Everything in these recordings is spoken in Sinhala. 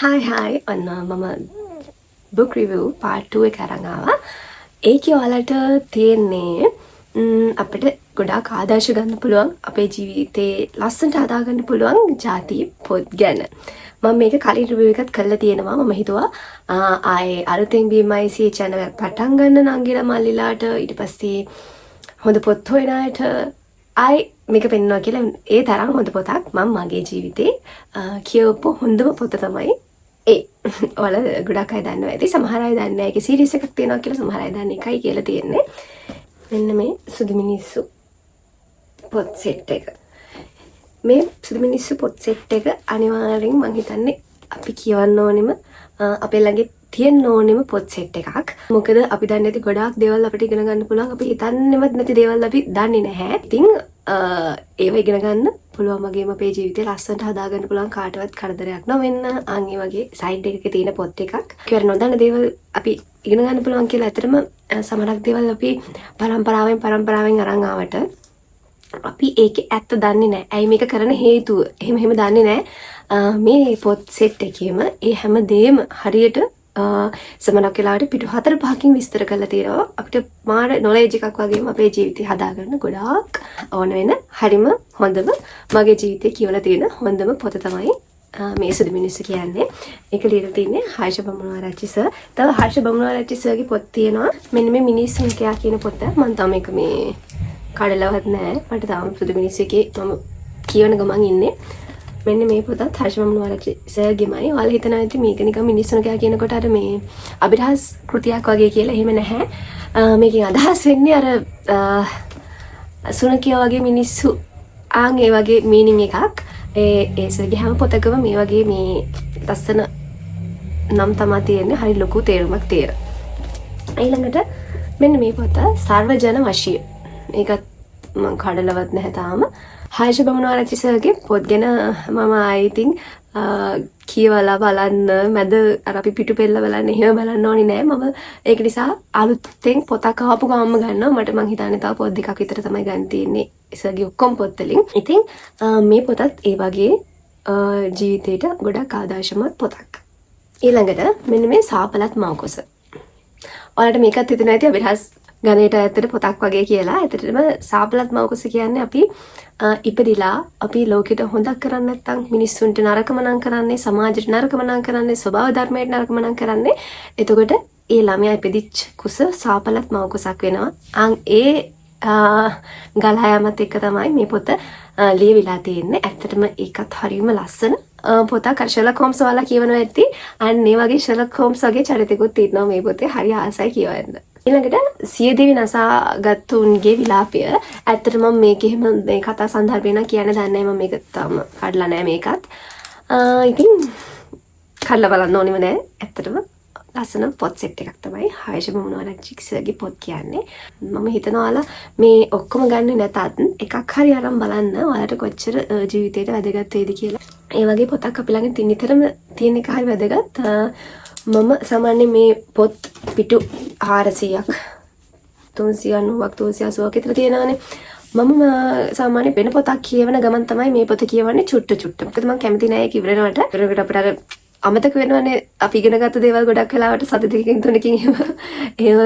හායි ඔන්න මම බුක් රිවිව් පාර්ට් 2 එක අරන් ආවා. ඒකේ ඔයාලට තියෙන්නේ අපිට ගොඩාක් ආදර්ශ ගන්න පුළුවන් අපේ ජීවිතේ ලස්සනට හදාගන්න පුළුවන් ಜಾති පොත් ගැන. මම මේක කලින් රිවිව් එකත් කරලා තියෙනවා. මම හිතුවා ආයේ අලුතෙන් BMIC channel එක පටන් ගන්න නංගිලා මල්ලිලාට ඊට පස්සේ හොඳ පොත් හොයන අයට ආයි මේක පෙන්වනවා කියලා. ඒ තරම් හොඳ පොතක් මම මගේ ජීවිතේ කියවපු හොඳම පොත තමයි ඒ. ඔයාලා ගොඩක් අය දන්නවා ඇති. සමහර අය දන්නේ නැහැ. ඒකේ සීරීස් එකක් තියෙනවා කියලා. සමහර අය දන්නේ එකයි කියලා තියෙන්නේ. මෙන්න මේ සුදු මිනිස්සු පොත් සෙට් එක. මේ සුදු මිනිස්සු පොත් සෙට් එක අනිවාර්යෙන් මම හිතන්නේ අපි කියවන්න ඕනෙම අපේ ළඟ තියෙන්න ඕනෙම පොත් සෙට් එකක්. මොකද අපි දන්නේ නැති ගොඩාක් දේවල් අපිට ඉගෙන ගන්න පුළුවන්. අපි හිතන්නේවත් නැති දේවල් අපි දන්නේ නැහැ. ඉතින් ඒව ඉගෙන ගන්න පුළුවන් වගේම අපේ ජීවිතේ ලස්සනට හදාගන්න පුළුවන් කාටවත් කරදරයක් නොවෙන්න අන් ඒ වගේ සයිඩ් එකේ තියෙන පොත් එකක්. කියලා නොදන්න දේවල් අපි ඉගෙන ගන්න පුළුවන් කියලා ඇත්තටම සමහරක් දේවල් අපි පරම්පරාවෙන් අරන් ආවට අපි ඒකේ ඇත්ත දන්නේ නැහැ. ඇයි මේක කරන හේතුව එහෙම දන්නේ නැහැ. මේ පොත් සෙට් එකේම ඒ හැම දෙයක්ම හරියට සමනක් වෙලාවට පිටු 4-5කින් විස්තර කරලා තියෙනවා. අපිට මාර නොලෙජ් එකක් වගේම අපේ ජීවිතය හදාගන්න ගොඩාක් ඕන වෙන හරිම හොඳම මගේ ජීවිතේ කියවලා තියෙන හොඳම පොත තමයි මේ සුදු මිනිස්සු කියන්නේ. ඒක ලියලා තින්නේ හර්ෂ බමුණාරච්චි සර්. තව හර්ෂ බමුණාරච්චි සර්ගේ පොත් තියෙනවා. මෙන්න මේ මිනිස්සුන් කියා කියන පොත. මම තාම මේක මේ කඩලවත් නැහැ. මට තාම සුදු මිනිස්සු එකේ මම කියවන ගමන් ඉන්නේ. මෙන්න මේ පොතත් හර්ෂ බමුණාරච්චි සර්ගෙමයි. ඔයාලා හිතනවා ඇති මේක නිකන් මිනිස්සුන් කියා කියනකොට අර මේ අභිරහස් කෘතියක් වගේ කියලා. එහෙම නැහැ. මේකෙන් අදහස් වෙන්නේ අර සුනකියා වගේ මිනිස්සු ආන් ඒ වගේ මීනින් එකක්. ඒ සර්ගේ හැම පොතකම මේ වගේ මේ ලස්සන නම් තමයි තියෙන්නේ. හරි ලොකු තේරුමක් තියෙන. ඊළඟට මෙන්න මේ පොත සර්වජන වශීය. මේකත් මම කඩලවත් නැහැ තාම. හර්ෂ බමුණාරච්චි සර්ගේ පොත් ගැන මම ආයිතින් කියවලා බලන්න මැද අර අපි පිටු පෙළ බලන්න එහෙම බලන්න ඕනේ නෑ. මම ඒක නිසා අලුතෙන් පොතක් ආපු ගමන්ම ගන්නවා. මට මං හිතන්නේ තව පොත් දෙකක් විතර තමයි ගන්න තියෙන්නේ සර්ගේ ඔක්කොම පොත් වලින්. ඉතින් මේ පොතත් ඒ වගේ ජීවිතේට ගොඩක් ආදර්ශමත් පොතක්. ඊළඟට මෙන්න මේ සාපලත් මව්කුස. ඔයාලට මේකත් හිතෙනවා ඇති අභිරහස් ගණේට ඇත්තට පොතක් වගේ කියලා. ඇත්තටම සාපලත් මව්කුස කියන්නේ අපි ඉපදිලා අපි ලෝකෙට හොඳක් කරන්නේ නැත්නම් මිනිස්සුන්ට නරකම නම් කරන්නේ, සමාජයට නරකම නම් කරන්නේ, ස්වභාව ධර්මයට නරකම නම් කරන්නේ. එතකොට ඒ ළමයා ඉපදිච්ච කුස සාපලත් මව්කුසක් වෙනවා. ඒ ගලහා යමත් එක තමයි මේ පොත ලියවිලා තියෙන්නේ. ඇත්තටම ඒකත් හරියම ලස්සන පොතක්. අර ෂර්ලොක් හෝම්ස් ඔයාලා කියවනවා ඇති. අන්න ඒ වගේ ෂර්ලොක් හෝම්ස් වගේ චරිතෙකුත් තියෙනවා මේ පොතේ. හරි ආසයි කියවන්න. ඊළඟට සියදිවි නසාගත්තුන්ගේ විලාපය. ඇත්තටම මම මේක එහෙම මේ කතා සන්දර්භය නම් කියන්න දන්නේ නැහැ. මම මේක තාම කඩලා නැහැ මේකත්. ඉතින් කඩලා බලන්න ඕනෙම නැහැ. ඇත්තටම ලස්සන පොත් සෙට් එකක් තමයි හර්ෂ බමුණාරච්චි සර්ගේ පොත් කියන්නේ. මම හිතනවා ඔයාලා මේ ඔක්කොම ගන්න නැතත් එකක් හරි අරන් බලන්න. ඔයාලට කොච්චර ජීවිතේට වැදගත් වේද කියලා. ඒ වගේ පොතක් අපි ළඟ නිතරම තියෙන එක හරි වැදගත්. මම සාමාන්‍යයෙන් මේ පොත් පිටු 400ක් 390ක් 380ක් විතර තියෙනවානේ. මම සාමාන්‍යයෙන් වෙන පොතක් කියවන ගමන් තමයි මේ පොත කියවන්නේ චුට්ට. මොකද මම කැමති නෑ ඒක ඉවරනවට. ඒකට අපිට අර අමතක වෙනවනේ අපි ඉගෙනගත්ත දේවල් ගොඩක් වෙලාවට සති දෙකකින් තුනකින් එහෙම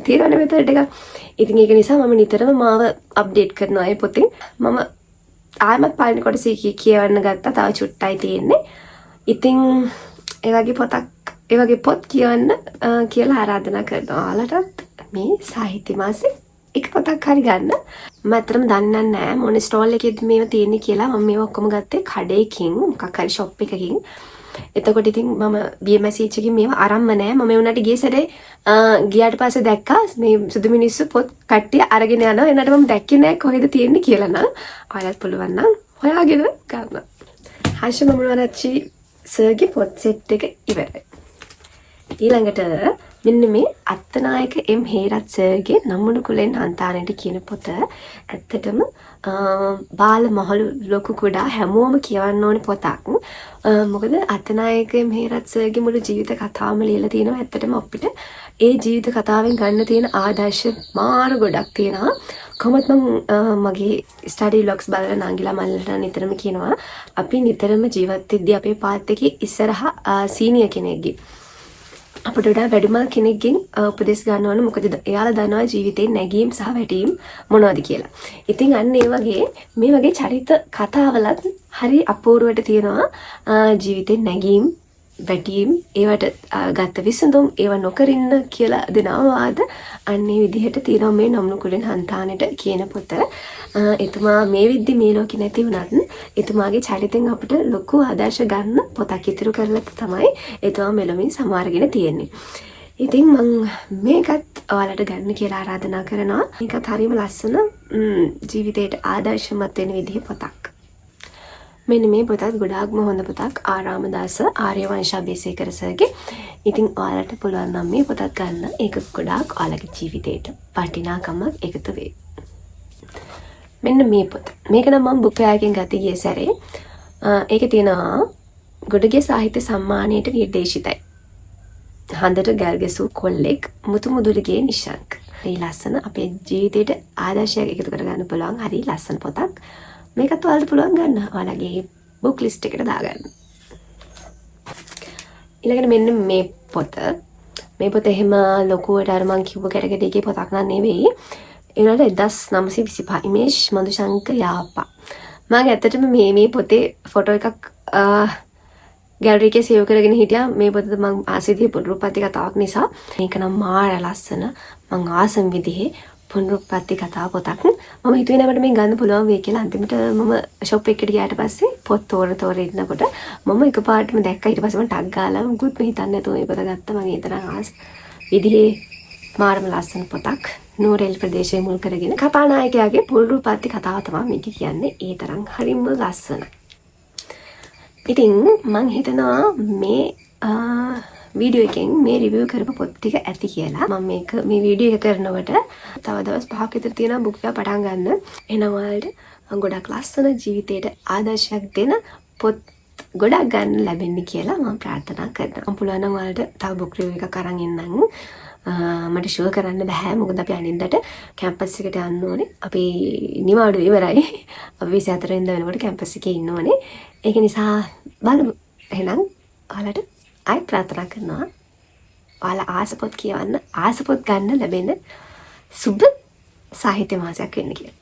තියෙනවනේ මෙතන එක. ඉතින් ඒක නිසා මම නිතරම මාව අප්ඩේට් කරනවා මේ පොතෙන්. මම ආයෙත් පළවෙනි කොටස කියවන්න ගත්තා. තව චුට්ටයි තියෙන්නේ. ඉතින් ඒ වගේ පොත් කියවන්න කියලා ආරාධනා කරනවා. ඔයාලටත් මේ සාහිත්‍ය මාසේ එක පොතක් හරි ගන්න. මම අතරම දන්නේ නැහැ මොන ස්ටෝල් එකේද මේව තියෙන්නේ කියලා. මම මේව ඔක්කොම ගත්තේ කඩේකින් මොකක් හරි ෂොප් එකකින්. එතකොට ඉතින් මම BMIC එකකින් මේව අරන්ම නැහැ. මම ඒ උනාට ගිය සැරේ ගියාට පස්සේ දැක්කා මේ සුදු මිනිස්සු පොත් කට්ටිය අරගෙන යනවා. එනට මම දැක්කේ නැහැ කොහෙද තියෙන්නේ කියලා නම්. ඔයාලත් පුළුවන් නම් හොයාගෙන ගන්න. හර්ෂ බමුණාරච්චි සර්ගේ පොත් සෙට් එක ඉවරයි. ඊළඟට මෙන්න මේ අත්තනායක එම් හේරත් සර්ගේ නම්මුණු කුලෙන් හන්තානට කියන පොත ඇත්තටම බාල මහලු ලොකු කුඩා හැමෝම කියවන්න ඕනේ පොතක්. මොකද අත්තනායක එම් හේරත් සර්ගේ මුළු ජීවිත කතාවම ලියලා තියෙනවා. ඇත්තටම අපිට ඒ ජීවිත කතාවෙන් ගන්න තියෙන ආදර්ශ මාර ගොඩක් තියෙනවා. කොහොමත් මම මගේ ස්ටඩි ලොග්ස් බලන නංගිලා මල්ලට නිතරම කියනවා අපි නිතරම ජීවත් වෙද්දී අපේ පාත් එකේ ඉස්සරහා සීනියර් කෙනෙක්ගේ අපිට වඩා වැඩිමල් කෙනෙක්ගෙන් උපදෙස් ගන්න ඕන. මොකද එයාලා දන්නවා ජීවිතේ නැගීම් සහ වැටීම් මොනවද කියලා. ඉතින් අන්න ඒ වගේ මේ වගේ චරිත කතාවලත් හරි අපූර්වට තියෙනවා ජීවිතේ නැගීම් වැටීම් ඒවට ගත්ත විසඳුම් ඒව නොකර ඉන්න කියලා දෙන අවවාද අන්නේ විදිහට තියෙනවා මේ නොම්නුකුලෙන් හන්තානෙට කියන පොත. එතුමා මේ විද්දි මේ ලෝකේ නැති වුණත් එතුමාගේ චරිතෙන් අපිට ලොකු ආදර්ශ ගන්න පොතක් ඉතුරු කරලා තමයි එතුමා මෙලොවින් සමාරගෙන තියෙන්නේ. ඉතින් මම මේකත් ඔයාලට ගන්න කියලා ආරාධනා කරනවා. මේකත් හරියම ලස්සන ජීවිතේට ආදර්ශමත් වෙන විදිහේ පොතක්. මෙන්න මේ පොතත් ගොඩාක්ම හොඳ පොතක් ආරාමදාස ආර්යවංශ අබේසේකර සර්ගේ. ඉතින් ඔයාලට පුළුවන් නම් මේ පොතත් ගන්න. ඒක ගොඩාක් ඔයාලගේ ජීවිතේට වටිනාකමක් එකතු වේ. මෙන්න මේ පොත. මේක නම් මම බුක් එකකින් ගත්තේ ගිය සැරේ. ඒකේ තියෙනවා ගොඩගේ සාහිත්‍ය සම්මානයට නිර්දේශිතයි. හඳට ගල්ගසූ කොල්ලෙක් මුතු මුදුලගේ නිශංක. මේ ලස්සන අපේ ජීවිතේට ආදර්ශයක් එකතු කරගන්න පුළුවන් හරි ලස්සන පොතක්. මේකත් ඔයාලට පුළුවන් ගන්න. ඔයාලගේ බුක් ලිස්ට් එකට දාගන්න. ඊළඟට මෙන්න මේ පොත. මේ පොත එහෙම ලොකුවට අර මං කිව්ව කැටගරියකේ පොතක් නන් නෙවෙයි. ඒ වුණාට 1925 ඉමේජ් මధుශංක යාපා. මම ඇත්තටම මේ පොතේ ෆොටෝ එකක් ගැලරි එකේ සේව් කරගෙන හිටියා. මේ පොතද මම ආසෙදී පුනරුත්පත්ති කතාවක් නිසා. මේක නම් මාර ලස්සන. මං ආසම් විදිහේ පුනරුත්පත්ති කතා පොතක්. මම හිතුවේ නෑ මට මේ ගන්න පුළුවන් වෙයි කියලා. අන්තිමට මම ෂොප් එකට ගියාට පස්සේ පොත් තෝර ඉන්නකොට මම එකපාරටම දැක්කා. ඊට පස්සේ මම ටග් ගාලා මුකුත් හිතන්නේ නැතුව මේ පොත ගත්තා. මම ඒ තරම් ආස විදිහේ මාරම ලස්සන පොතක්. නූරෙල් ප්‍රදේශයේ මුල් කරගෙන කතානායකයාගේ පුනරුත්පත්ති කතාව තමයි මේක කියන්නේ. ඒ තරම් හරිම ලස්සනයි. ඉතින් මං හිතනවා මේ වීඩියෝ එකෙන් මේ රිවිව් කරපු පොත් ටික ඇති කියලා. මම මේ වීඩියෝ එක කරනකොට තව දවස් 5ක් විතර තියෙනවා බුක් එක පටන් ගන්න. එහෙනම් ඔයාලට ගොඩක් ලස්සන ජීවිතේට ආදර්ශයක් දෙන පොත් ගොඩක් ගන්න ලැබෙන්න කියලා මම ප්‍රාර්ථනා කරනවා. මම පුළුවන් නම් ඔයාලට තව බුක් රිවිව් එකක් අරන් එන්නම්. මට ෂුවර් කරන්න බෑ මොකද අපි අනිද්දාට කැම්පස් එකට යන්න ඕනේ. අපි නිවාඩු ඉවරයි. අපි 24 වෙනිදා වෙනකොට කැම්පස් එකේ ඉන්න ඕනේ. ඒක නිසා බලමු. එහෙනම් ඔයාලට ආයි ප්‍රාර්ථනා කරනවා. ඔයාලා ආසපොත් කියවන්න ආසපොත් ගන්න ලැබෙන සුබ සාහිත්‍ය මාසයක් වෙන්න කියලා.